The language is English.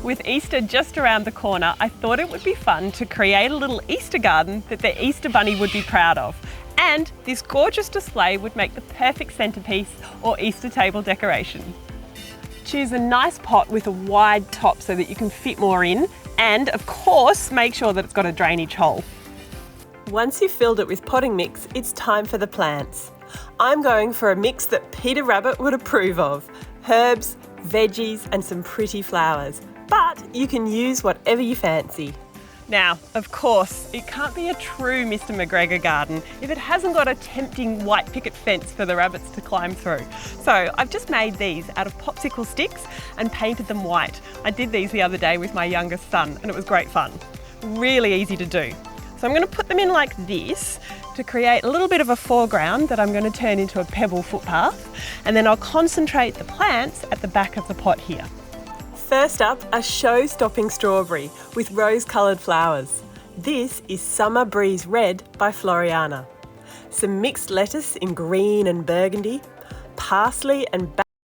With Easter just around the corner, I thought it would be fun to create a little Easter garden that the Easter Bunny would be proud of. And this gorgeous display would make the perfect centrepiece or Easter table decoration. Choose a nice pot with a wide top so that you can fit more in, and of course make sure that it's got a drainage hole. Once you've filled it with potting mix, it's time for the plants. I'm going for a mix that Peter Rabbit would approve of: herbs, veggies and some pretty flowers. But you can use whatever you fancy. Now, of course, it can't be a true Mr. McGregor garden if it hasn't got a tempting white picket fence for the rabbits to climb through. So I've just made these out of popsicle sticks and painted them white. I did these the other day with my youngest son and it was great fun. Really easy to do. So I'm going to put them in like this to create a little bit of a foreground that I'm going to turn into a pebble footpath, and then I'll concentrate the plants at the back of the pot here. First up, a show-stopping strawberry with rose-coloured flowers. This is Summer Breeze Red by Floriana. Some mixed lettuce in green and burgundy, parsley and